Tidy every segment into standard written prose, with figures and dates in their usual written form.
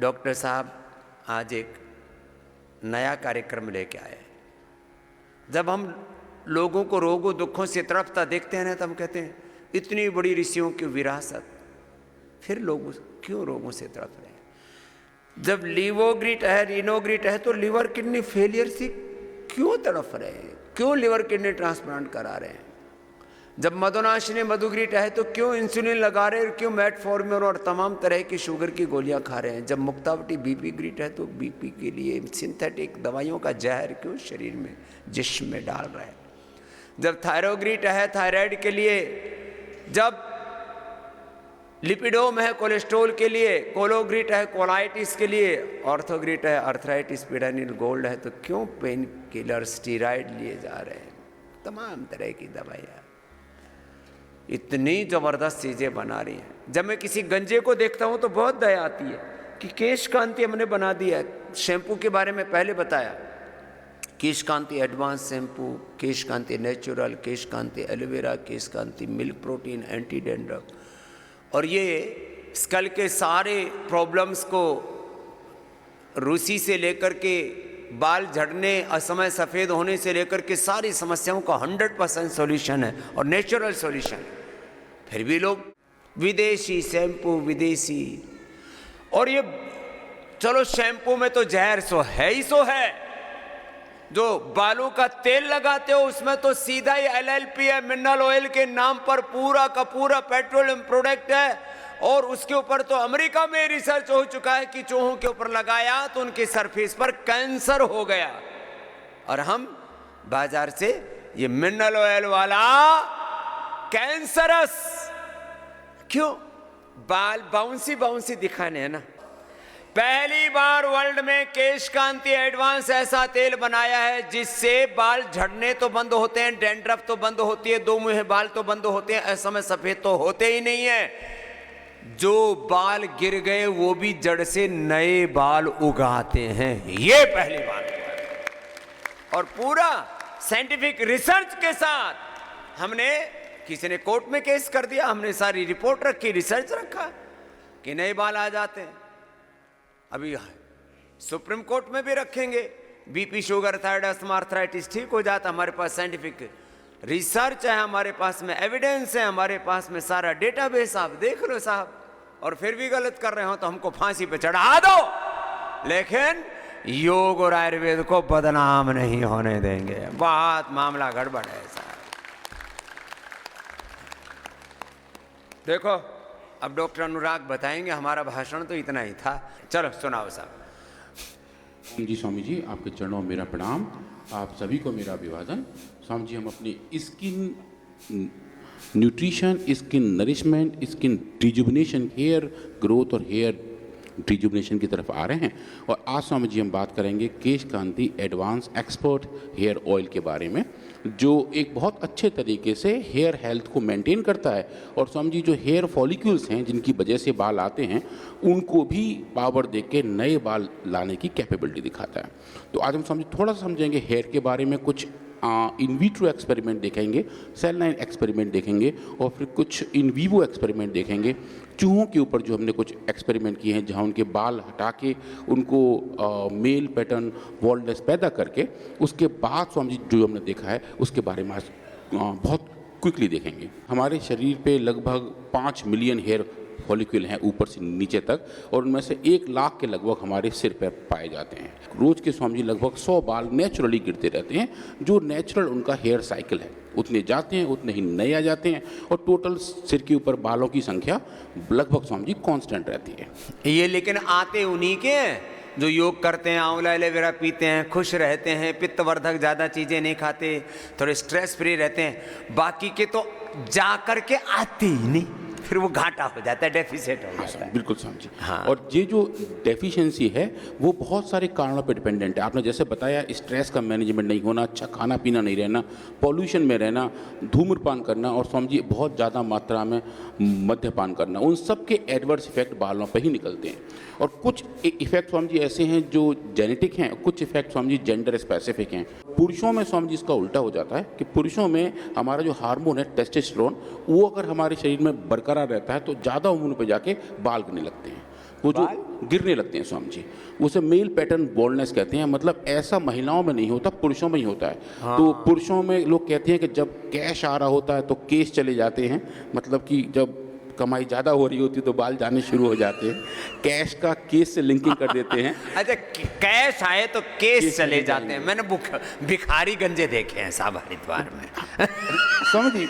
Doctor साहब आज एक नया कार्यक्रम लेके आए। जब हम लोगों को रोगों दुखों से तड़पता देखते हैं ना, तब हम कहते हैं इतनी बड़ी ऋषियों की विरासत, फिर लोग क्यों रोगों से तड़प रहे हैं? जब लीवोग्रिट है, रिनोग्रिट है, तो लीवर किडनी फेलियर से क्यों तड़प रहे हैं? क्यों लिवर किडनी ट्रांसप्लांट करा रहे हैं? जब मधुनाशिनी मधुग्रिट है तो क्यों इंसुलिन लगा रहे हैं? क्यों मेटफॉर्मिन और तमाम तरह की शुगर की गोलियां खा रहे हैं? जब मुक्तावटी बीपी ग्रिट है तो बीपी के लिए सिंथेटिक दवाइयों का जहर क्यों शरीर में जिस्म में डाल रहे हैं? जब थायरोग्रिट है थायराइड के लिए, जब लिपिडोम है कोलेस्ट्रोल के लिए, कोलोग्रिट है कोलाइटिस के लिए, ऑर्थोग्रिट है अर्थराइटिस पीडानिल गोल्ड है, तो क्यों पेन किलर स्टीराइड लिए जा रहे हैं? तमाम तरह की दवाइयाँ इतनी ज़बरदस्त चीज़ें बना रही हैं। जब मैं किसी गंजे को देखता हूँ तो बहुत दया आती है कि केश कांति हमने बना दिया है। शैम्पू के बारे में पहले बताया, केश कांति एडवांस शैम्पू, केश कांति नेचुरल, केश कांति एलोवेरा, केश कांति मिल्क प्रोटीन, एंटी डेंड्रफ, और ये स्कल के सारे प्रॉब्लम्स को, रूसी से लेकर के बाल झड़ने, असमय सफ़ेद होने से लेकर के सारी समस्याओं का 100% सॉल्यूशन है और नेचुरल सॉल्यूशन है। फिर भी लोग विदेशी शैम्पू, विदेशी, और ये चलो शैम्पू में तो जहर सो है ही सो है। जो बालों का तेल लगाते हो उसमें तो सीधा ही LLP है, मिनरल ऑयल के नाम पर पूरा का पूरा पेट्रोलियम प्रोडक्ट है, और उसके ऊपर तो अमेरिका में रिसर्च हो चुका है कि चूहों के ऊपर लगाया तो उनके सरफेस पर कैंसर हो गया। और हम बाजार से ये मिनरल ऑयल वाला कैंसरस, क्यों? बाल बाउंसी बाउंसी दिखाने हैं ना। पहली बार वर्ल्ड में केश कांति एडवांस ऐसा तेल बनाया है जिससे बाल झड़ने तो बंद होते हैं, डैंड्रफ तो बंद होती है, दो मुंहे बाल तो बंद होते हैं, असमय सफेद तो होते ही नहीं है। जो बाल गिर गए वो भी जड़ से नए बाल उगाते हैं, ये पहली बात। और पूरा साइंटिफिक रिसर्च के साथ हमने, किसी ने कोर्ट में केस कर दिया, हमने सारी रिपोर्ट रखी, रिसर्च रखा कि नए बाल आ जाते हैं। अभी सुप्रीम कोर्ट में भी रखेंगे, BP, sugar, thyroid, asthma, arthritis ठीक हो जाता। हमारे पास साइंटिफिक रिसर्च है, हमारे पास में एविडेंस है, हमारे पास में सारा डेटाबेस, आप देख लो साहब। और फिर भी गलत कर रहे हो तो हमको फांसी पे चढ़ा दो, लेकिन योग और आयुर्वेद को बदनाम नहीं होने देंगे। बहुत मामला गड़बड़ है साहब। देखो अब डॉक्टर अनुराग बताएंगे, हमारा भाषण तो इतना ही था। चलो सुनाओ साहब। जी स्वामी जी, आपके चरणों में मेरा प्रणाम, आप सभी को मेरा अभिवादन। स्वामी जी, हम अपनी skin nutrition, skin nourishment, skin rejuvenation, hair growth और हेयर रिजुविनेशन की तरफ आ रहे हैं। और आज स्वामी जी हम बात करेंगे केश Kanti advance expert hair oil के बारे में, जो एक बहुत अच्छे तरीके से हेयर हेल्थ को मेंटेन करता है। और स्वामी जी, जो हेयर फॉलिक्यूल्स हैं जिनकी वजह से बाल आते हैं, उनको भी पावर दे के नए बाल लाने की कैपेबिलिटी दिखाता है। तो आज हम स्वामी जी थोड़ा सा समझेंगे हेयर के बारे में, कुछ इन विट्रो एक्सपेरिमेंट देखेंगे, सेल लाइन एक्सपेरिमेंट देखेंगे, और फिर कुछ इन वीवो एक्सपेरिमेंट देखेंगे चूहों के ऊपर, जो हमने कुछ एक्सपेरिमेंट किए हैं जहां उनके बाल हटा के उनको मेल पैटर्न वॉल्डनेस पैदा करके, उसके बाद स्वामी जी जो हमने देखा है उसके बारे में आज बहुत क्विकली देखेंगे। हमारे शरीर पे लगभग 5 मिलियन हेयर फॉलिक्यूल हैं ऊपर से नीचे तक, और उनमें से 1 लाख के लगभग हमारे सिर पर पाए जाते हैं। रोज़ के स्वामी जी लगभग 100 बाल नेचुरली गिरते रहते हैं, जो नेचुरल उनका हेयर साइकिल है। उतने जाते हैं उतने ही नए आ जाते हैं, और टोटल सिर के ऊपर बालों की संख्या लगभग स्वामी जी कांस्टेंट रहती है। ये लेकिन आते उन्हीं के हैं जो योग करते हैं, आंवला एलोवेरा पीते हैं, खुश रहते हैं, पित्तवर्धक ज़्यादा चीज़ें नहीं खाते, थोड़े स्ट्रेस फ्री रहते हैं। बाकी के तो जा कर के आते ही नहीं, फिर वो घाटा हो जाता है, डेफिसिट हो जाता है। बिल्कुल समझिए। हाँ। और ये जो डेफिशिएंसी है वो बहुत सारे कारणों पर डिपेंडेंट है। आपने जैसे बताया, स्ट्रेस का मैनेजमेंट नहीं होना, अच्छा खाना पीना नहीं रहना, पॉल्यूशन में रहना, धूम्रपान करना, और स्वामी जी बहुत ज़्यादा मात्रा में मद्यपान करना, उन सब के एडवर्स इफेक्ट बालों पर ही निकलते हैं। और कुछ इफेक्ट स्वामी जी ऐसे हैं जो जेनेटिक हैं, कुछ effect Swami ji gender specific हैं। पुरुषों में स्वामी जी इसका उल्टा हो जाता है कि पुरुषों में हमारा जो हार्मोन है टेस्टोस्टेरोन, वो अगर हमारे शरीर में बरकरार रहता है तो ज़्यादा उम्र पे जाके बाल गिरने लगते हैं। वो जो गिरने लगते हैं स्वामी जी, उसे मेल पैटर्न बॉल्डनेस कहते हैं। मतलब ऐसा महिलाओं में नहीं होता, पुरुषों में ही होता है। तो पुरुषों में लोग कहते हैं कि जब कैश आ रहा होता है तो केस चले जाते हैं, मतलब कि जब कमाई ज़्यादा हो रही होती है तो बाल जाने शुरू हो जाते हैं। कैश का केस से लिंकिंग कर देते हैं। अच्छा, कैश आए तो केस चले जाते हैं। मैंने भिखारी गंजे देखे हैं साहब हरिद्वार में। समझिए,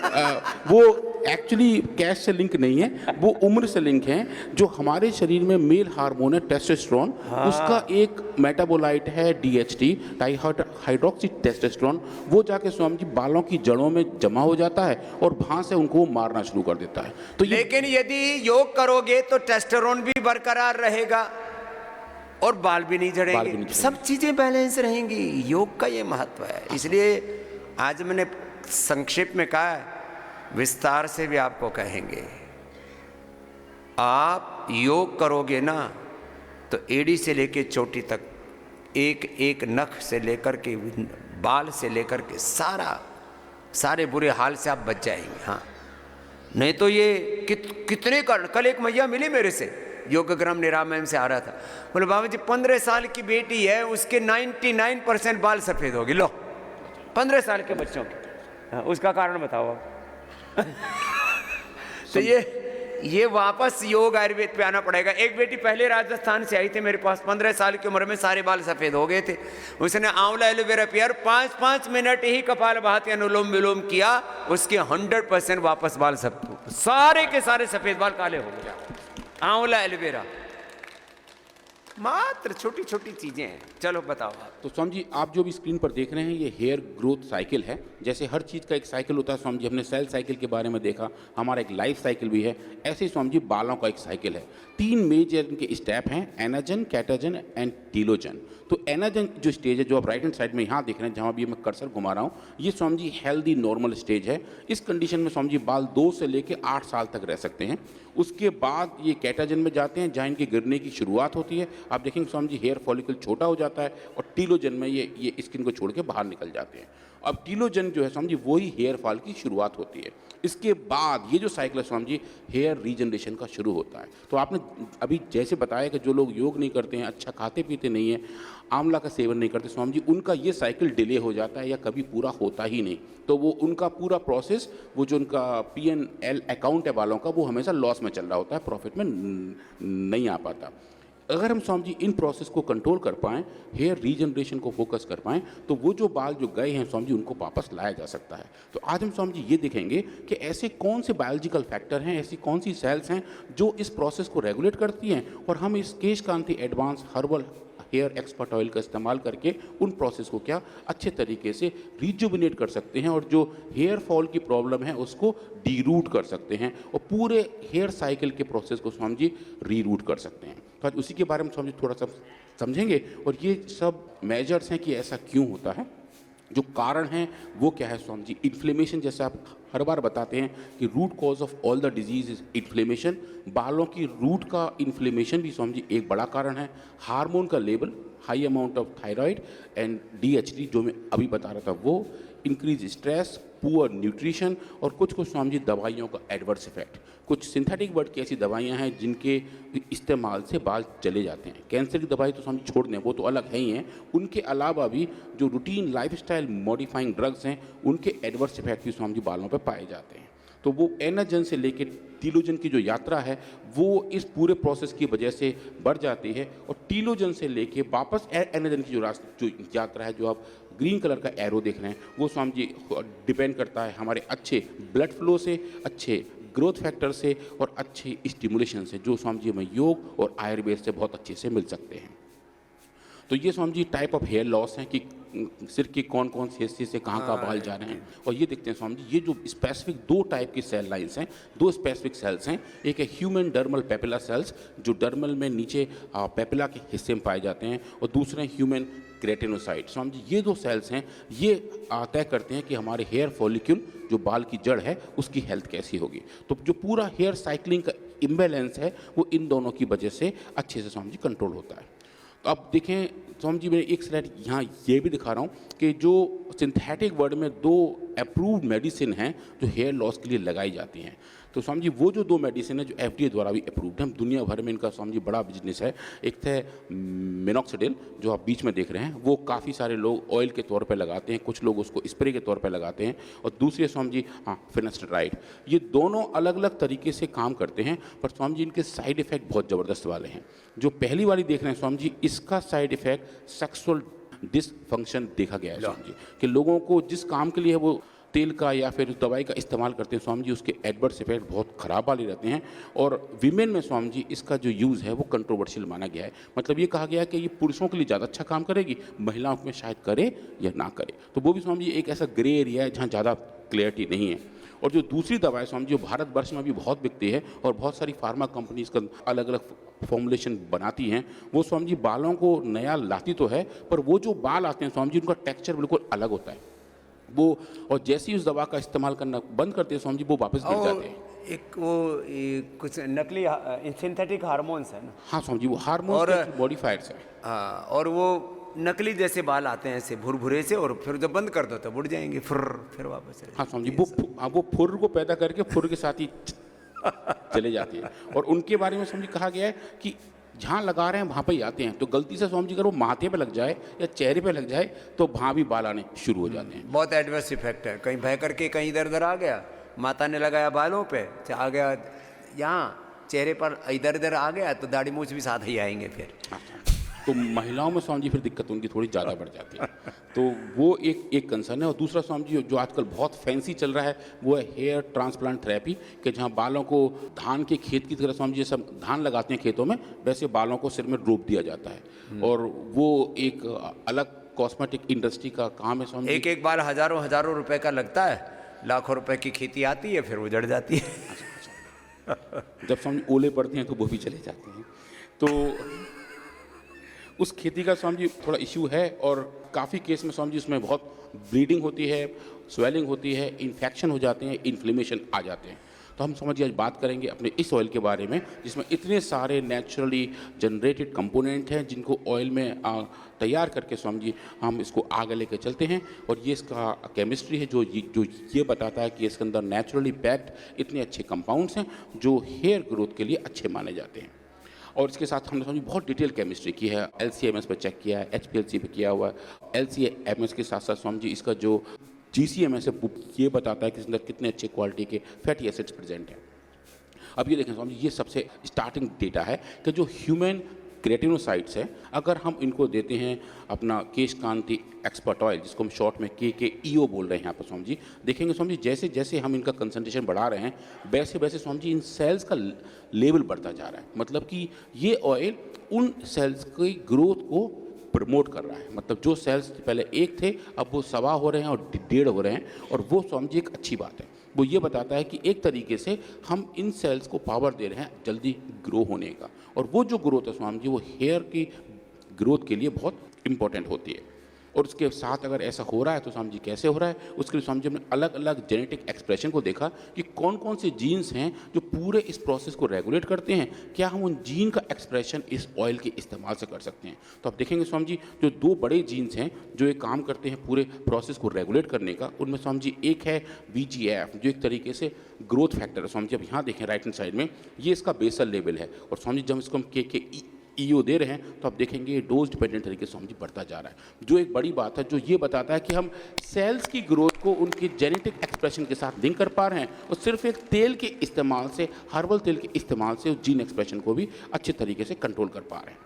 वो एक्चुअली कैश से लिंक नहीं है, वो उम्र से लिंक है। जो हमारे शरीर में मेल हार्मोन है टेस्टोस्टेरोन, उसका एक मेटाबोलाइट है DHT, डाई हाइड्रोक्सी टेस्टोस्टेरोन। वो जाके स्वामी जी बालों की जड़ों में जमा हो जाता है और वहां से उनको मारना शुरू कर देता है। तो लेकिन यदि योग करोगे तो टेस्टोस्टेरोन भी बरकरार रहेगा और बाल भी नहीं झड़ेंगे, सब चीजें बैलेंस रहेंगी। योग का ये महत्व है। इसलिए आज मैंने संक्षेप में कहा है, विस्तार से भी आपको कहेंगे। आप योग करोगे ना तो एड़ी से लेके चोटी तक, एक एक नख से लेकर के बाल से लेकर के सारे बुरे हाल से आप बच जाएंगे। हाँ, नहीं तो ये कितने कल एक मैया मिली मेरे से, योगग्राम निरामयम से आ रहा था। बोले बाबा जी 15 साल की बेटी है, उसके 99% बाल सफ़ेद हो गए। लो, 15 साल के बच्चों के। हाँ, उसका कारण बताओ आप। तो ये वापस योग आयुर्वेद पे आना पड़ेगा। एक बेटी पहले राजस्थान से आई थी मेरे पास, 15 साल की उम्र में सारे बाल सफ़ेद हो गए थे। उसने आंवला एलोवेरा पिया और 5-5 मिनट ही कपालभाति अनुलोम विलोम किया, उसके 100% वापस बाल सारे के सारे सफ़ेद बाल काले हो गए। आंवला एलोवेरा, मात्र छोटी छोटी चीजें हैं। चलो बताओ आप। तो स्वामी जी, आप जो भी स्क्रीन पर देख रहे हैं ये हेयर ग्रोथ साइकिल है। जैसे हर चीज़ का एक साइकिल होता है स्वामी जी, हमने सेल साइकिल के बारे में देखा, हमारा एक लाइफ साइकिल भी है। ऐसे ही स्वामी जी बालों का एक साइकिल है। 3 मेजर इनके स्टेप हैं, एनाजन, कैटाजन एंड टीलोजन। तो एनाजन जो स्टेज है, जो आप राइट हैंड साइड में यहाँ देख रहे हैं, जहाँ भी मैं कर्सर घुमा रहा हूँ, ये Swami ji healthy normal stage है। इस कंडीशन में स्वामी जी बाल 2 से लेकर 8 साल तक रह सकते हैं। उसके बाद ये कैटाजन में जाते हैं, जहाँ इनके गिरने की शुरुआत होती है। आप देखेंगे स्वामी जी हेयर फॉलिकल छोटा हो जाता है और टीलोजन में ये स्किन को छोड़ के बाहर निकल जाते हैं। अब टीलोजन जो है स्वामी जी वही हेयर फॉल की शुरुआत होती है। इसके बाद ये जो साइकिल है स्वामी जी हेयर रीजनरेशन का शुरू होता है। तो आपने अभी जैसे बताया कि जो लोग योग नहीं करते हैं, अच्छा खाते पीते नहीं है, आंवला का सेवन नहीं करते स्वामी जी, उनका ये साइकिल डिले हो जाता है या कभी पूरा होता ही नहीं। तो वो उनका पूरा प्रोसेस, वो जो उनका P&L अकाउंट है बालों का, वो हमेशा लॉस में चल रहा होता है, प्रॉफिट में नहीं आ पाता। अगर हम स्वामी जी इन प्रोसेस को कंट्रोल कर पाएँ, हेयर रीजनरेशन को फोकस कर पाएँ, तो वो जो बाल जो गए हैं स्वामी जी उनको वापस लाया जा सकता है। तो आज हम स्वामी जी ये देखेंगे कि ऐसे कौन से बायोलॉजिकल फैक्टर हैं, ऐसी कौन सी सेल्स हैं जो इस प्रोसेस को रेगुलेट करती हैं, और हम इस Kesh Kanti advance herbal hair expert oil का इस्तेमाल करके उन प्रोसेस को क्या अच्छे तरीके से रिजुविनेट कर सकते हैं और जो हेयर फॉल की प्रॉब्लम है उसको डीरूट कर सकते हैं और पूरे हेयर साइकिल के प्रोसेस को स्वामी जी रीरूट कर सकते हैं। तो आज उसी के बारे में स्वामी जी थोड़ा सा समझेंगे, और ये सब मेजर्स हैं कि ऐसा क्यों होता है, जो कारण हैं वो क्या है स्वामी जी। इन्फ्लेमेशन, जैसे आप हर बार बताते हैं कि root cause of all the disease is inflammation, बालों की रूट का इन्फ्लेमेशन भी स्वामी जी एक बड़ा कारण है। हार्मोन का level, high amount of thyroid and DHT जो मैं अभी बता रहा था वो, इंक्रीज स्ट्रेस, पुअर न्यूट्रिशन, और कुछ स्वामी जी दवाइयों का एडवर्स इफेक्ट। कुछ सिंथेटिक वर्ड की ऐसी दवाइयाँ हैं जिनके इस्तेमाल से बाल चले जाते हैं। कैंसर की दवाई तो स्वामी जी छोड़ दें, वो तो अलग है ही हैं। उनके अलावा भी जो रूटीन लाइफस्टाइल मॉडिफाइंग ड्रग्स हैं उनके एडवर्स इफेक्ट भी स्वामी जी बालों पर पाए जाते हैं। तो वो एनाजन से लेकर टीलोजन की जो यात्रा है वो इस पूरे प्रोसेस की वजह से बढ़ जाती है, और टीलोजन से लेके वापस एनाजन की जो यात्रा है, जो आप ग्रीन कलर का एरो देख रहे हैं, वो स्वामी जी डिपेंड करता है हमारे अच्छे ब्लड फ्लो से, अच्छे ग्रोथ फैक्टर से और अच्छे स्टिमुलेशन से, जो स्वामी जी हमें योग और आयुर्वेद से बहुत अच्छे से मिल सकते हैं। तो ये Swami ji type of hair loss हैं कि सिर के कौन कौन से हिस्से से कहाँ कहाँ बाल जा रहे हैं। और ये देखते हैं स्वामी जी, ये जो स्पेसिफिक 2 टाइप की सेल लाइन्स हैं, 2 स्पेसिफिक सेल्स हैं। एक है ह्यूमन डर्मल पेपिला सेल्स जो डर्मल में नीचे पेपिला के हिस्से में पाए जाते हैं, और दूसरे ह्यूमन केराटिनोसाइट। स्वामी जी ये 2 सेल्स हैं, ये तय करते हैं कि हमारे हेयर फॉलिक्यूल जो बाल की जड़ है उसकी हेल्थ कैसी होगी। तो जो पूरा हेयर साइकिलिंग का इम्बैलेंस है वो इन दोनों की वजह से अच्छे से स्वामी जी कंट्रोल होता है। तो अब देखें स्वामी जी, मैं एक स्लाइड यहाँ ये भी दिखा रहा हूँ कि जो सिंथेटिक वर्ड में 2 अप्रूव्ड मेडिसिन हैं जो हेयर लॉस के लिए लगाई जाती हैं। तो स्वामी जी वो जो 2 मेडिसिन है जो FDA द्वारा भी अप्रूव्ड हैं, दुनिया भर में इनका स्वामी जी बड़ा बिजनेस है। एक है मिनॉक्सिडिल जो आप बीच में देख रहे हैं, वो काफ़ी सारे लोग ऑयल के तौर पे लगाते हैं, कुछ लोग उसको स्प्रे के तौर पे लगाते हैं, और दूसरी है स्वामी जी फिनास्टेराइड। ये दोनों अलग अलग तरीके से काम करते हैं, पर स्वामी जी इनके साइड इफ़ेक्ट बहुत ज़बरदस्त वाले हैं। जो पहली वाली देख रहे हैं स्वामी जी, इसका साइड इफ़ेक्ट सेक्सुअल डिसफंक्शन देखा गया है स्वामी जी, कि लोगों को जिस काम के लिए वो तेल का या फिर दवाई का इस्तेमाल करते हैं स्वामी जी, उसके एडवर्स इफेक्ट बहुत ख़राब वाले रहते हैं। और वीमेन में स्वामी जी इसका जो यूज़ है वो कंट्रोवर्शियल माना गया है। मतलब ये कहा गया है कि ये पुरुषों के लिए ज़्यादा अच्छा काम करेगी, महिलाओं में शायद करे या ना करे। तो वो भी स्वामी जी एक ऐसा ग्रे एरिया है जहाँ ज़्यादा क्लियरिटी नहीं है। और जो दूसरी दवा है स्वामी जी, जो भारतवर्ष में भी बहुत बिकती है और बहुत सारी फार्मा कंपनीज का अलग अलग फॉर्मुलेशन बनाती हैं, वो स्वामी जी बालों को नया लाती तो है, पर वो जो बाल आते हैं स्वामी जी उनका टेक्सचर बिल्कुल अलग होता है वो। और जैसे ही उस दवा का इस्तेमाल करना बंद करते हैं स्वामी जी, वो वापस गिर जाते हैं। एक वो कुछ नकली सिंथेटिक हार्मोन्स है ना। हाँ स्वामी जी, वो हार्मोन्स मॉडिफायर्स है। हाँ, और वो नकली जैसे बाल आते हैं ऐसे भुरभुरे से, और फिर जब बंद कर दो तो उड़ जाएंगे, फिर वापस चले। हाँ स्वामी जी, वो फुर को पैदा करके फुर के साथ ही चले जाती है। और उनके बारे में स्वामी जी कहा गया है कि जहाँ लगा रहे हैं वहाँ पर ही आते हैं। तो गलती से स्वामी जी अगर वो माथे पे लग जाए या चेहरे पे लग जाए तो वहाँ भी बाल आने शुरू हो जाते हैं। बहुत एडवर्स इफेक्ट है, कहीं बह करके कहीं इधर उधर आ गया, माता ने लगाया बालों पे, आ गया यहाँ चेहरे पर इधर उधर आ गया, तो दाढ़ी मूछ भी साथ ही आएंगे फिर। तो महिलाओं में स्वामी जी फिर दिक्कत उनकी थोड़ी ज़्यादा बढ़ जाती है। तो वो एक कंसर्न है। और दूसरा स्वामी जी जो आजकल बहुत फैंसी चल रहा है वो है हेयर ट्रांसप्लांट थेरेपी, कि जहाँ बालों को धान के खेत की तरह स्वामी जी सब धान लगाते हैं खेतों में, वैसे बालों को सिर में रोप दिया जाता है। और वो एक अलग कॉस्मेटिक इंडस्ट्री का काम है स्वामी जी। एक बाल हजारों रुपए का लगता है, लाखों रुपए की खेती आती है, फिर वो जड़ जाती है। जब स्वामी ओले पड़ते हैं तो वो भी चले जाते हैं। तो उस खेती का स्वामी जी थोड़ा इश्यू है, और काफ़ी केस में स्वामी जी उसमें बहुत ब्लीडिंग होती है, स्वेलिंग होती है, इन्फेक्शन हो जाते हैं, इन्फ्लेमेशन आ जाते हैं। तो हम समझिए आज बात करेंगे अपने इस ऑयल के बारे में, जिसमें इतने सारे नेचुरली जनरेटेड कंपोनेंट हैं जिनको ऑयल में तैयार करके स्वामी जी हम इसको आगे लेके चलते हैं। और ये इसका केमिस्ट्री है जो ये बताता है कि इसके अंदर नेचुरली पैक्ड इतने अच्छे कंपाउंड्स हैं जो हेयर ग्रोथ के लिए अच्छे माने जाते हैं। और इसके साथ हमने समझी बहुत डिटेल केमिस्ट्री की है, LC-MS पर चेक किया है, HPLC पे किया हुआ है। LC-MS के साथ साथ स्वामी जी इसका जो GC-MS है ये बताता है कि इसके अंदर कितने अच्छे क्वालिटी के फैटी एसिड्स प्रेजेंट हैं। अब ये देखें स्वामी जी, ये सबसे स्टार्टिंग डेटा है कि जो ह्यूमन केराटिनोसाइट्स हैं, अगर हम इनको देते हैं अपना केश कांति एक्सपर्ट ऑयल, जिसको हम शॉर्ट में KKEO बोल रहे हैं यहाँ पर स्वामी जी, देखेंगे स्वामी जी जैसे जैसे हम इनका कंसंट्रेशन बढ़ा रहे हैं वैसे वैसे स्वामी जी इन सेल्स का लेवल बढ़ता जा रहा है। मतलब कि ये ऑयल उन सेल्स की ग्रोथ को प्रमोट कर रहा है। मतलब जो सेल्स पहले 1 थे अब वो 1.25 हो रहे हैं और 1.5 हो रहे हैं, और वो स्वामी जी एक अच्छी बात है। वो ये बताता है कि एक तरीके से हम इन सेल्स को पावर दे रहे हैं जल्दी ग्रो होने का, और वो जो ग्रोथ है स्वामी जी वो हेयर की ग्रोथ के लिए बहुत इंपॉर्टेंट होती है। और उसके साथ अगर ऐसा हो रहा है तो स्वामी जी कैसे हो रहा है, उसके लिए स्वामी जी हमने अलग अलग जेनेटिक एक्सप्रेशन को देखा कि कौन कौन से जीन्स हैं जो पूरे इस प्रोसेस को रेगुलेट करते हैं, क्या हम उन जीन का एक्सप्रेशन इस ऑयल के इस्तेमाल से कर सकते हैं। तो आप देखेंगे स्वामी जी जो 2 बड़े जीन्स हैं जो एक काम करते हैं पूरे प्रोसेस को रेगुलेट करने का, उनमें स्वामी जी एक है VGF जो एक तरीके से ग्रोथ फैक्टर है। स्वामी जी अब यहाँ देखें राइट हैंड साइड में ये इसका बेसल लेवल है, और स्वामी जी जब इसको हम KKEO दे रहे हैं तो आप देखेंगे ये डोज डिपेंडेंट तरीके से स्वामी जी बढ़ता जा रहा है, जो एक बड़ी बात है, जो ये बताता है कि हम सेल्स की ग्रोथ को उनके जेनेटिक एक्सप्रेशन के साथ लिंक कर पा रहे हैं, और सिर्फ एक तेल के इस्तेमाल से, हर्बल तेल के इस्तेमाल से उस जीन एक्सप्रेशन को भी अच्छे तरीके से कंट्रोल कर पा रहे हैं।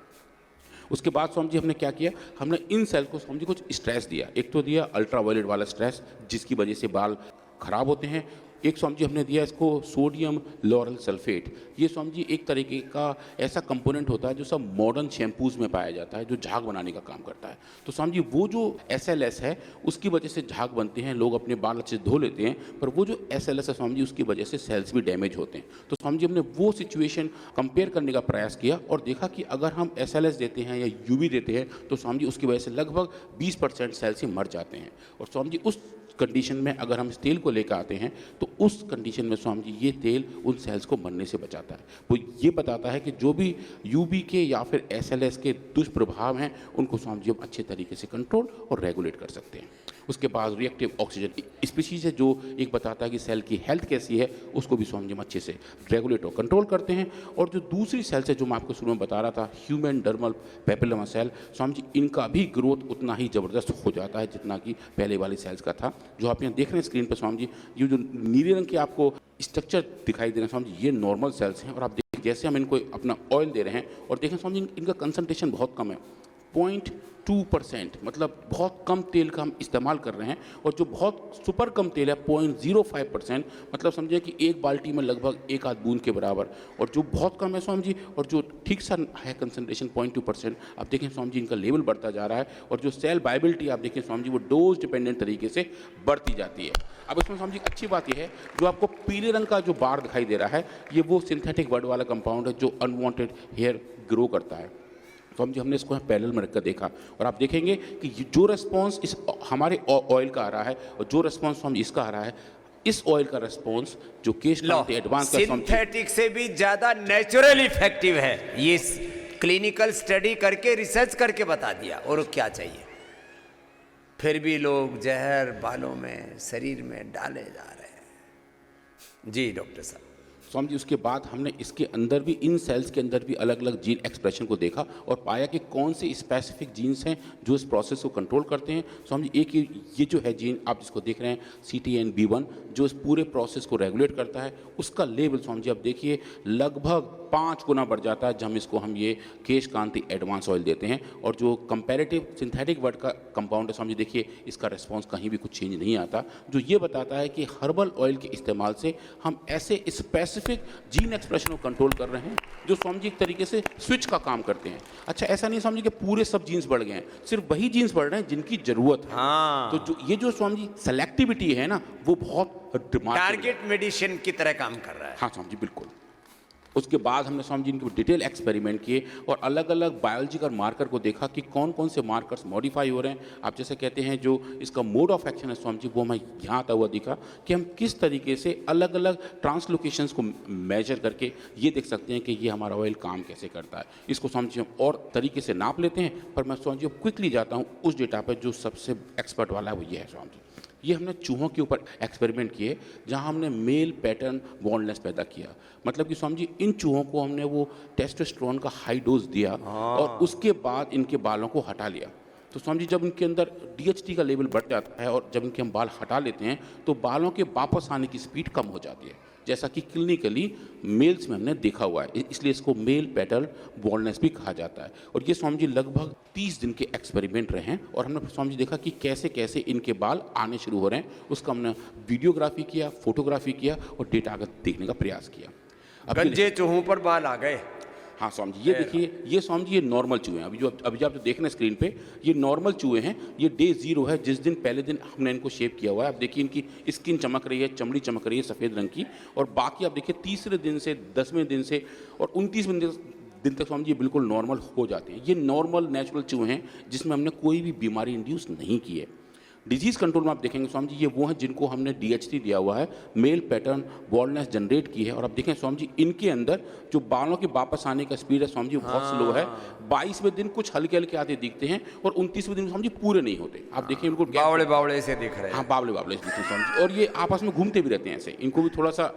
उसके बाद स्वामी जी हमने क्या किया, हमने इन सेल को स्वामी जी कुछ स्ट्रेस दिया। एक तो दिया अल्ट्रावायलेट वाला स्ट्रेस जिसकी वजह से बाल खराब होते हैं, एक स्वामी जी हमने दिया इसको सोडियम लॉरल सल्फेट। ये स्वामी जी एक तरीके का ऐसा कंपोनेंट होता है जो सब मॉडर्न शैम्पूज़ में पाया जाता है, जो झाग बनाने का काम करता है। तो स्वामी जी वो जो SLS है उसकी वजह से झाग बनते हैं, लोग अपने बाल अच्छे से धो लेते हैं, पर वो जो SLS है स्वामी जी उसकी वजह से सेल्स भी डैमेज होते हैं। तो स्वामी जी हमने वो सिचुएशन कंपेयर करने का प्रयास किया और देखा कि अगर हम SLS देते हैं या UV देते हैं तो स्वामी जी उसकी वजह से लगभग 20% सेल्स ही मर जाते हैं। और स्वामी जी उस कंडीशन में अगर हम इस तेल को लेकर आते हैं तो उस कंडीशन में स्वामी जी ये तेल उन सेल्स को मरने से बचाता है। वो ये बताता है कि जो भी UV के या फिर SLS के दुष्प्रभाव हैं उनको स्वामी जी हम अच्छे तरीके से कंट्रोल और रेगुलेट कर सकते हैं। उसके बाद रिएक्टिव ऑक्सीजन स्पीशीज है जो एक बताता है कि सेल की हेल्थ कैसी है, उसको भी स्वामी जी हम अच्छे से रेगुलेट और कंट्रोल करते हैं। और जो दूसरी सेल्स है जो मैं आपको शुरू में बता रहा था, human dermal papilloma cell, Swami ji इनका भी ग्रोथ उतना ही ज़बरदस्त हो जाता है जितना कि पहले वाली सेल्स का था। जो आप यहाँ देख रहे हैं स्क्रीन पर स्वामी जी, ये जो नीले रंग के आपको स्ट्रक्चर दिखाई दे रहे हैं स्वामी जी, ये नॉर्मल सेल्स हैं। और आप देखिए जैसे हम इनको अपना ऑयल दे रहे हैं और देखें स्वामी जी इनका कंसंट्रेशन बहुत कम है, 0.2%, मतलब बहुत कम तेल का हम इस्तेमाल कर रहे हैं। और जो बहुत सुपर कम तेल है 0.05%, मतलब समझिए कि एक बाल्टी में लगभग एक आध बूंद के बराबर। और जो बहुत कम है स्वामी जी, और जो ठीक सा है कंसंट्रेशन 0.2%, आप देखें स्वामी जी इनका लेवल बढ़ता जा रहा है। और जो सेल वायबिलिटी आप देखें स्वामी जी वो डोज डिपेंडेंट तरीके से बढ़ती जाती है। अब इसमें स्वामी जी अच्छी बात यह है, जो आपको पीले रंग का जो बार दिखाई दे रहा है, ये वो सिंथेटिक वर्ड वाला कंपाउंड है जो अनवांटेड हेयर ग्रो करता है। तो हम जी हमने इसको पैरेलल में रखकर देखा और आप देखेंगे कि जो रेस्पॉन्स इस हमारे ऑयल का आ रहा है और जो रेस्पॉन्स हम इसका आ रहा है, इस ऑयल का रेस्पॉन्स जो केश कांति एडवांस का सिंथेटिक से भी ज्यादा नेचुरल इफेक्टिव है। ये क्लिनिकल स्टडी करके रिसर्च करके बता दिया। और क्या चाहिए, फिर भी लोग जहर बालों में शरीर में डाले जा रहे हैं। जी डॉक्टर साहब। स्वामी जी उसके बाद हमने इसके अंदर भी, इन सेल्स के अंदर भी अलग अलग जीन एक्सप्रेशन को देखा और पाया कि कौन से स्पेसिफिक जीन्स हैं जो इस प्रोसेस को कंट्रोल करते हैं। स्वामी जी एक ये जो है जीन आप जिसको देख रहे हैं CTNB1, जो इस पूरे प्रोसेस को रेगुलेट करता है, उसका लेवल स्वामी जी आप देखिए लगभग 5 गुना बढ़ जाता है जब हम ये केश कांति एडवांस ऑयल देते हैं। और जो कंपैरेटिव सिंथेटिक वर्ड का कंपाउंड है स्वामी जी देखिए इसका रिस्पॉन्स कहीं भी कुछ चेंज नहीं आता, जो ये बताता है कि हर्बल ऑयल के इस्तेमाल से हम ऐसे स्पेसिफिक जीन एक्सप्रेशन को कंट्रोल कर रहे हैं जो स्वामी जी एक तरीके से स्विच का काम करते हैं। अच्छा ऐसा नहीं स्वामी जी कि पूरे सब जीन्स बढ़ गए हैं, सिर्फ वही जीन्स बढ़ रहे हैं जिनकी जरूरत है। तो जो ये जो स्वामी जी सेलेक्टिविटी है ना, वो बहुत टारगेट मेडिसिन की तरह काम कर रहा है। हाँ स्वामी जी बिल्कुल। उसके बाद हमने स्वामी जी इनके डिटेल एक्सपेरिमेंट किए और अलग अलग बायोलॉजिकल मार्कर को देखा कि कौन कौन से मार्कर्स मॉडिफाई हो रहे हैं। आप जैसे कहते हैं जो इसका मोड ऑफ एक्शन है स्वामी जी, वो हमें यहाँ आता हुआ दिखा कि हम किस तरीके से अलग अलग ट्रांसलोकेशंस को मेजर करके ये देख सकते हैं कि ये हमारा ऑयल काम कैसे करता है। इसको स्वामी जी हम और तरीके से नाप लेते हैं, पर मैं स्वामी जी क्विकली जाता हूँ उस डेटा पर जो सबसे एक्सपर्ट वाला है वो ये है स्वामी जी। ये हमने चूहों के ऊपर एक्सपेरिमेंट किए जहां हमने मेल पैटर्न बॉन्डनेस पैदा किया। मतलब कि स्वामी जी इन चूहों को हमने वो टेस्टोस्टेरोन का हाई डोज दिया और उसके बाद इनके बालों को हटा लिया। तो स्वामी जी जब इनके अंदर DHT का लेवल बढ़ जाता है और जब इनके हम बाल हटा लेते हैं तो बालों के वापस आने की स्पीड कम हो जाती है, जैसा कि क्लिनिकली मेल्स में हमने देखा हुआ है। इसलिए इसको मेल पैटर्न बॉल्डनेस भी कहा जाता है। और ये स्वामी जी लगभग 30 दिन के एक्सपेरिमेंट रहे हैं और हमने स्वामी जी देखा कि कैसे कैसे इनके बाल आने शुरू हो रहे हैं। उसका हमने वीडियोग्राफी किया, फोटोग्राफी किया और डेटा देखने का प्रयास किया। गंजे चूहों पर बाल आ गए। हाँ स्वामी जी ये देखिए, ये स्वामी जी ये नॉर्मल चूहे हैं। अभी जो आप जो देख रहे हैं स्क्रीन पे, ये नॉर्मल चूहे हैं। ये डे 0 है, जिस दिन पहले दिन हमने इनको शेप किया हुआ है। आप देखिए इनकी स्किन चमक रही है, चमड़ी चमक रही है सफ़ेद रंग की। और बाकी आप देखिए तीसरे दिन से 10वें दिन से और 29वें दिन तक स्वामी जी बिल्कुल नॉर्मल हो जाते हैं। ये नॉर्मल नेचुरल चूहे हैं जिसमें हमने कोई भी बीमारी इंड्यूस नहीं की है। डिजीज़ कंट्रोल में आप देखेंगे स्वामी जी ये वो हैं जिनको हमने DHT दिया हुआ है, मेल पैटर्न बॉल्डनेस जनरेट की है। और आप देखें स्वामी जी इनके अंदर जो बालों के वापस आने का स्पीड है स्वामी जी बहुत स्लो है। 22वें दिन कुछ हल्के हल्के आते दिखते हैं और 29वें दिन स्वामी जी पूरे नहीं होते। आप देखिए बिल्कुल बावड़े बावड़े से दिख रहे हैं। हाँ बावड़े बावड़े से दिखते हैं स्वामी जी। और ये आपस में घूमते भी रहते हैं ऐसे, इनको भी थोड़ा सा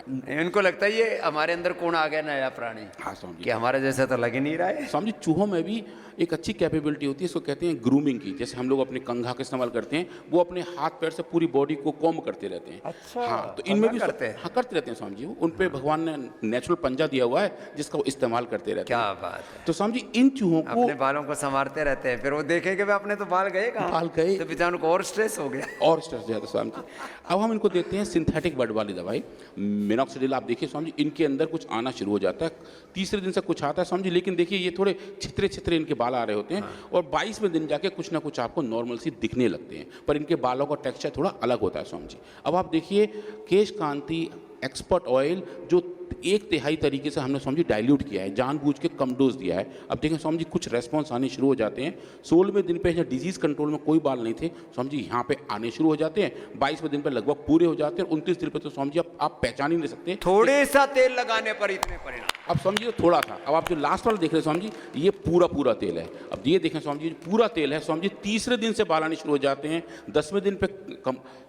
इनको लगता है ये हमारे अंदर कौन आ गया नया प्राणी। हाँ स्वामी जी कि हमारे जैसा तो लग ही नहीं रहा है। स्वामी जी चूहों में भी एक अच्छी कैपेबिलिटी होती है, इसको कहते हैं ग्रूमिंग की। जैसे हम लोग अपने कंघा का इस्तेमाल करते हैं, वो अपने हाथ पैर से पूरी बॉडी को कॉम्ब करते रहते हैं। अच्छा, हाँ तो इनमें भी करते हैं। हाँ करते रहते हैं स्वामी जी। उन पे भगवान ने नेचुरल पंजा दिया हुआ है जिसका वो इस्तेमाल करते रहते हैं। क्या बात है। तो स्वामी जी इन चूहों को अपने बालों को संवारते रहते हैं, फिर वो देखेंगे भी अपने तो बाल गए कहाँ, बाल गए तो बेचारों को और स्ट्रेस हो गया और स्ट्रेस जाता स्वामी जी। अब हम इनको देते हैं सिंथेटिक वर्ड वाली दवाई मिनॉक्सिडिल। आप देखिए स्वामी जी इनके अंदर कुछ आना शुरू हो जाता है, तीसरे दिन से कुछ आता है स्वामी जी, लेकिन देखिए ये थोड़े छितरे छितरे इनके बाल आ रहे होते हैं। और 22वें दिन जाके कुछ ना कुछ आपको नॉर्मल सी दिखने लगते हैं, पर इनके बालों का टेक्सचर थोड़ा अलग होता है स्वामी जी। अब आप देखिए केश कांति एक्सपर्ट ऑयल जो एक तिहाई तरीके से हमने समझी डाइल्यूट किया है, जानबूझ के कम डोज दिया है। अब देखें समझी कुछ रेस्पॉन्स आने शुरू हो जाते हैं। 16वें दिन पे डिजीज़ कंट्रोल में कोई बाल नहीं थे, समझी यहाँ पे आने शुरू हो जाते हैं। 22वें दिन पे लगभग पूरे हो जाते हैं और 29 दिन पे तो समझिए आप पहचान ही नहीं सकते। थोड़े सा तेल लगाने पर इतने परिणाम। अब समझिए तो थोड़ा था। अब आप जो लास्ट वाला देख रहे हैं समझी, ये पूरा तेल है। अब ये देखें समझिए पूरा तेल है, समझिए तीसरे दिन से बाल आने शुरू हो जाते हैं, 10वें दिन पे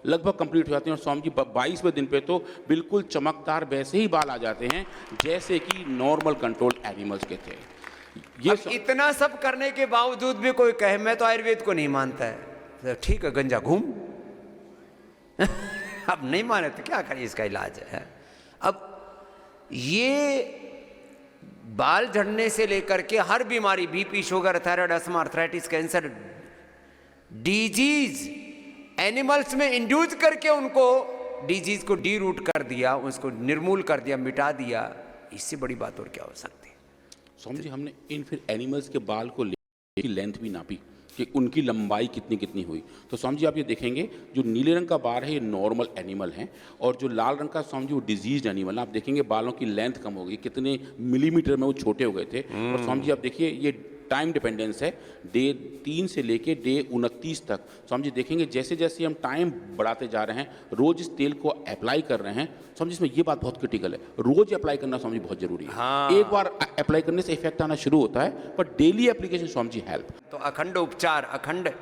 लगभग कंप्लीट हो जाते हैं और समझिए 22वें दिन पे तो बिल्कुल चमकदार वैसे ही बाल आ जाते हैं जैसे कि नॉर्मल कंट्रोल एनिमल्स के थे। ये इतना सब करने के बावजूद भी कोई कहे मैं तो आयुर्वेद को नहीं मानता है, तो ठीक है गंजा घूम। अब नहीं माने तो क्या करें, इसका इलाज है। अब ये बाल झड़ने से लेकर के हर बीमारी, BP, sugar, thyroid, asthma, arthritis, cancer, disease animals में इंड्यूस करके उनको डिजीज को डी रूट कर दिया, उसको निर्मूल कर दिया, मिटा दिया। इससे बड़ी बात और क्या हो सकती है। समझिए हमने इन फिर एनिमल्स के बाल को की लेंथ भी नापी कि उनकी लंबाई कितनी कितनी हुई। तो समझिए आप ये देखेंगे जो नीले रंग का बाल है ये नॉर्मल एनिमल है और जो लाल रंग का समझिए वो डिजीज एनिमल है। आप देखेंगे बालों की लेंथ कम हो गई, कितने मिलीमीटर में वो छोटे हो गए थे। और समझिए आप देखिए ये टाइम डिपेंडेंस है, डे 3 से लेके डे 29 तक। समझिए देखेंगे जैसे जैसे हम टाइम बढ़ाते जा रहे हैं, रोज इस तेल को अप्लाई कर रहे हैं। समझिए इसमें ये बात बहुत क्रिटिकल है, रोज अप्लाई करना समझिए बहुत जरूरी है। हाँ। एक बार अप्लाई करने से इफेक्ट आना शुरू होता है, पर डेली एप्लीकेशन समझिए हेल्प। तो अखंड उपचार, अखंड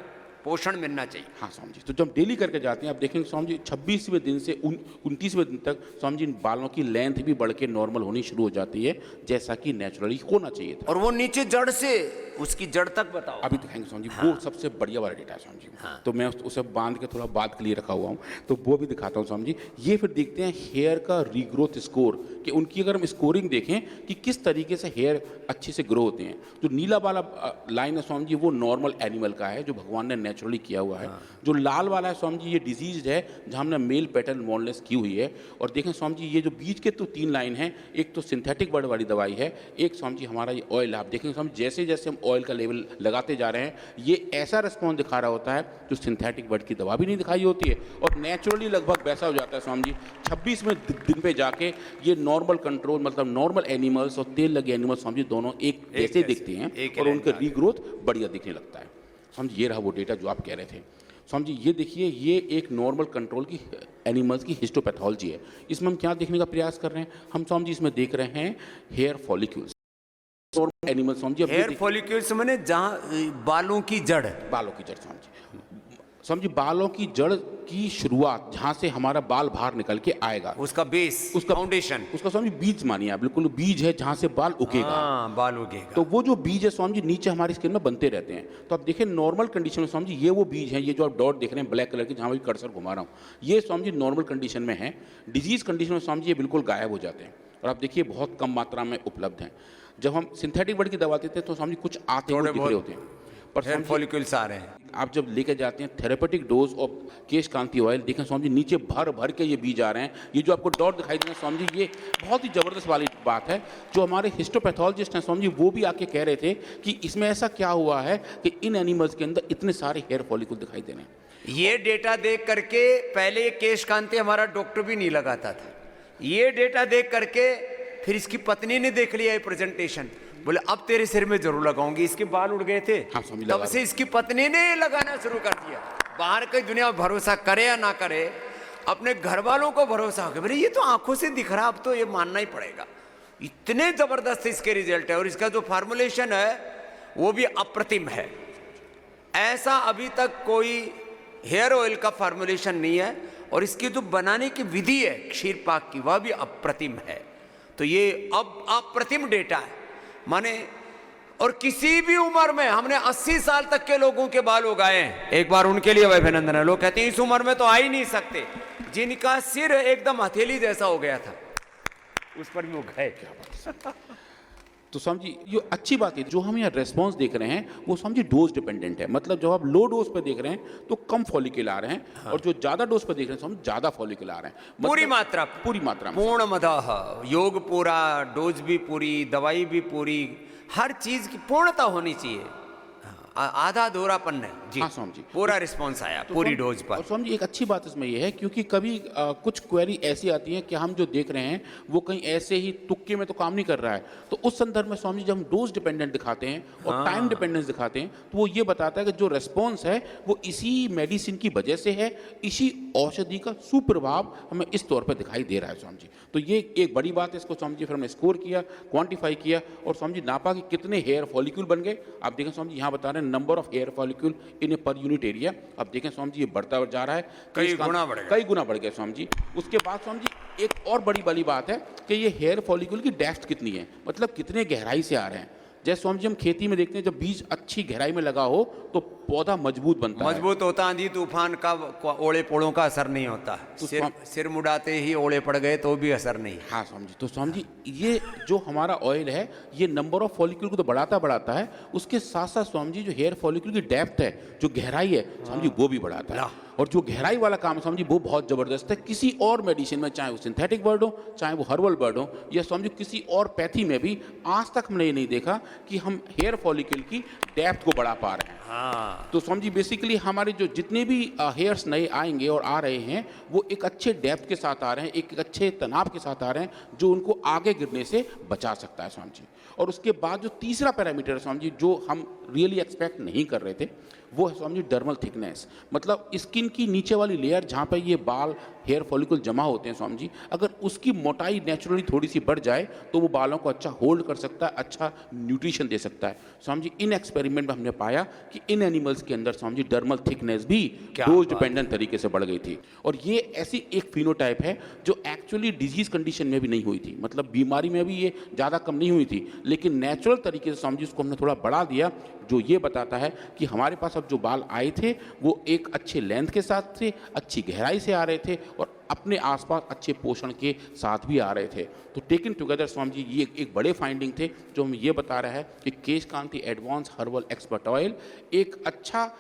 पोषण मिलना चाहिए। हाँ समझिए, तो जब डेली करके जाते हैं आप देखेंगे समझिए 26वें दिन से 29वें दिन तक समझिए बालों की लेंथ भी बढ़ के नॉर्मल होनी शुरू हो जाती है, जैसा कि नेचुरली होना चाहिए था। और वो नीचे जड़ से उसकी जड़ तक बताओ। अभी दिखाएंगे समझिए। हाँ। वो सबसे बढ़िया वाला डेटा है समझिए। हाँ। तो मैं उसे बांध के थोड़ा बात के लिए रखा हुआ हूँ, तो वो भी दिखाता हूँ समझिए। ये फिर देखते हैं हेयर का रीग्रोथ स्कोर, कि उनकी अगर हम स्कोरिंग देखें कि किस तरीके से हेयर अच्छे से ग्रो होते हैं। जो नीला वाला लाइन है समझिए वो नॉर्मल एनिमल का है, जो भगवान ने नेचुरली किया हुआ है। जो लाल वाला है समझिए ये डिजीज है, जहाँ हमने मेल पैटर्न मॉडलेस की हुई है। और देखें समझिए ये जो बीच के तो 3 लाइन है, एक तो सिंथेटिक बर्ड वाली दवाई है, एक समझिए हमारा ये ऑयल। आप देखेंगे समझ जैसे जैसे हम ऑयल का लेवल लगाते जा रहे हैं ये ऐसा रिस्पॉन्स दिखा रहा होता है जो सिंथेटिक बर्ड की दवा भी नहीं दिखाई होती है, और नेचुरली लगभग वैसा हो जाता है समझिए 26वें दिन पे जाके ये नॉर्मल कंट्रोल, मतलब नॉर्मल एनिमल्स और तेल लगे एनिमल्स समझिए दोनों एक जैसे दिखते हैं और उनका रीग्रोथ बढ़िया दिखने लगता है। समझिए ये रहा वो डेटा जो आप कह रहे थे। समझिए ये देखिए ये एक नॉर्मल कंट्रोल की एनिमल्स की हिस्टोपैथोलॉजी है। इसमें हम क्या देखने का प्रयास कर रहे हैं, हम समझिए इसमें देख रहे हैं हेयर फॉलिक्यूल्स। एनिमल समझिए हेयर फॉलिक्यूल्स माने जहां बालों की जड़, बालों की जड़ समझिए बालों की जड़ की शुरुआत जहां से हमारा बाल बाहर निकल के आएगा, उसका बेस, उसका फाउंडेशन, उसका समझिए बीज मानिए आप, बिल्कुल बीज है जहां से बाल उगेगा। हाँ, बाल उगेगा। तो वो जो बीज है समझिए नीचे हमारी स्किन में बनते रहते हैं। तो आप देखिए नॉर्मल कंडीशन में समझिए ये वो बीज है, ये जो आप डॉट देख रहे हैं ब्लैक कलर के जहां भी कर्सर घुमा रहा हूँ, ये समझिए नॉर्मल कंडीशन में है। डिजीज कंडीशन में समझिए बिल्कुल गायब हो जाते हैं और आप देखिए बहुत कम मात्रा में उपलब्ध हैं। जब हम सिंथेटिक बर्ड की दवा देते हैं तो समझिए कुछ आते हुए दिख रहे होते हैं, पर हेयर फॉलिक्यूल्स आ रहे हैं। आप जब लेके जाते हैं therapeutic dose of Kesh Kanti oil, देखें समझिए नीचे भर भर के ये बीज आ रहे हैं। ये जो आपको डॉट दिखाई दे रहे हैं समझिए ये बहुत ही ज़बरदस्त वाली बात है। जो हमारे हिस्टोपैथोलॉजिस्ट हैं समझिए वो भी आके कह रहे थे कि इसमें ऐसा क्या हुआ है कि इन एनिमल्स के अंदर इतने सारे हेयर फॉलिकल दिखाई दे रहे हैं। ये डेटा देख करके पहले केश कांति हमारा डॉक्टर भी नहीं लगाता था। ये डेटा देख करके फिर इसकी पत्नी ने देख लिया ये प्रेजेंटेशन, बोले अब तेरे सिर में जरूर लगाऊंगी। इसके बाल उड़ गए थे, तब से इसकी पत्नी ने लगाना शुरू कर दिया। बाहर की दुनिया में भरोसा करे या ना करे, अपने घर वालों को भरोसा हो गया, बोले ये तो आंखों से दिख रहा, अब तो ये मानना ही पड़ेगा। इतने जबरदस्त इसके रिजल्ट है और इसका जो फार्मुलेशन है वो भी अप्रतिम है। ऐसा अभी तक कोई हेयर ऑयल का फार्मुलेशन नहीं है और इसकी जो बनाने की विधि है क्षीर पाक की वह भी अप्रतिम है। तो ये अब अप्रतिम डेटा है माने, और किसी भी उम्र में हमने 80 साल तक के लोगों के बाल उगाए हैं। एक बार उनके लिए अभिनंदन है। लोग कहते हैं इस उम्र में तो आ ही नहीं सकते, जिनका सिर एकदम हथेली जैसा हो गया था उस पर भी वो गए। क्या तो समझिए ये अच्छी बात है। जो हम यहाँ रेस्पॉन्स देख रहे हैं वो समझिए डोज डिपेंडेंट है, मतलब जब आप लो डोज पे देख रहे हैं तो कम फॉलिकल आ रहे हैं। हाँ। और जो ज्यादा डोज पे देख रहे हैं समझ ज्यादा फॉलिकल आ रहे हैं, मतलब पूरी मात्रा में पूर्ण मदह, योग पूरा, डोज भी पूरी, दवाई भी पूरी, हर चीज की पूर्णता होनी चाहिए। हाँ। आधा दोहरापन है जी। हाँ स्वामी जी। पूरा रिस्पॉन्स आया पूरी डोज पर। और स्वामी जी एक अच्छी बात इसमें यह है क्योंकि कभी कुछ क्वेरी ऐसी आती है कि हम जो देख रहे हैं वो कहीं ऐसे ही तुक्के में तो काम नहीं कर रहा है, तो उस संदर्भ में स्वामी जी जब हम डोज डिपेंडेंट दिखाते हैं और टाइम डिपेंडेंस दिखाते हैं तो वो ये बताता है कि जो रेस्पॉन्स है वो इसी मेडिसिन की वजह से है, इसी औषधि का सुप्रभाव हमें इस तौर पर दिखाई दे रहा है स्वामी जी। तो ये एक बड़ी बात है, इसको स्वामी जी फिर हमने स्कोर किया, क्वांटिफाई किया और स्वामी जी नापा कि कितने हेयर फॉलिक्यूल बन गए। आप देखें स्वामी जी यहाँ बता रहे हैं number of hair follicle in a per unit area. अब देखें स्वामी जी ये बढ़ता जा रहा है, कई गुना बढ़ गया, कई गुना बढ़ गया स्वामी जी। उसके बाद स्वामी जी एक और बड़ी वाली बात है कि ये हेयर फॉलिक्यूल की डेप्थ कितनी है, मतलब कितने गहराई से आ रहे हैं। जैसे स्वामी जी हम खेती में देखते हैं जब बीज अच्छी गहराई में लगा हो तो पौधा मजबूत बनता है, मजबूत होता, आंधी तूफान का ओले पोड़ों का असर नहीं होता। सिर मुड़ाते ही ओले पड़ गए तो भी असर नहीं। हाँ स्वामी जी। तो स्वामी जी ये जो हमारा ऑयल है ये नंबर ऑफ फॉलिक्यूल को तो बढ़ाता है, उसके साथ साथ स्वामी जी जो हेयर फॉलिक्यूल की डेप्थ है, जो गहराई है स्वामी जी वो भी बढ़ाता है। और जो गहराई वाला काम है स्वामी जी वो बहुत जबरदस्त है। किसी और मेडिसिन में, चाहे वो सिंथेटिक बर्ड हो, चाहे वो हर्बल बर्ड हो, या स्वामी जी किसी और पैथी में भी आज तक हमने ये नहीं देखा कि हम हेयर फॉलिक्यूल की डेप्थ को बढ़ा पा रहे हैं। हाँ। तो स्वामी जी बेसिकली हमारे जो जितने भी हेयर्स नए आएंगे और आ रहे हैं वो एक अच्छे डेप्थ के साथ आ रहे हैं, एक अच्छे तनाव के साथ आ रहे हैं जो उनको आगे गिरने से बचा सकता है स्वामी जी। और उसके बाद जो तीसरा पैरामीटर है स्वामी जी जो हम रियली एक्सपेक्ट नहीं कर रहे थे वो है स्वामी जी डर्मल थिकनेस, मतलब स्किन की नीचे वाली लेयर जहाँ पर ये बाल हेयर फॉलिकल जमा होते हैं स्वामी जी, अगर उसकी मोटाई नेचुरली थोड़ी सी बढ़ जाए तो वो बालों को अच्छा होल्ड कर सकता है, अच्छा न्यूट्रिशन दे सकता है। स्वामी जी इन एक्सपेरिमेंट में हमने पाया कि इन एनिमल्स के अंदर स्वामी जी डर्मल थिकनेस भी डोज डिपेंडेंट तरीके से बढ़ गई थी। और ये ऐसी एक फिनोटाइप है जो एक्चुअली डिजीज कंडीशन में भी नहीं हुई थी, मतलब बीमारी में भी ये ज़्यादा कम नहीं हुई थी, लेकिन नेचुरल तरीके से स्वामी जी उसको हमने थोड़ा बढ़ा दिया, जो ये बताता है कि हमारे पास अब जो बाल आए थे वो एक अच्छे लेंथ के साथ थे, अच्छी गहराई से आ रहे थे और अपने आसपास अच्छे पोषण के साथ भी आ रहे थे। तो टेकन टुगेदर स्वामी जी ये एक बड़े फाइंडिंग थे जो हमें ये बता रहा है कि केश Kanti advance herbal expert oil एक अच्छा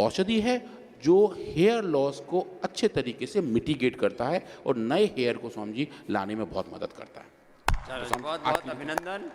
औषधि है जो हेयर लॉस को अच्छे तरीके से मिटिगेट करता है और नए हेयर को स्वामी जी लाने में बहुत मदद करता है। बहुत बहुत अभिनंदन।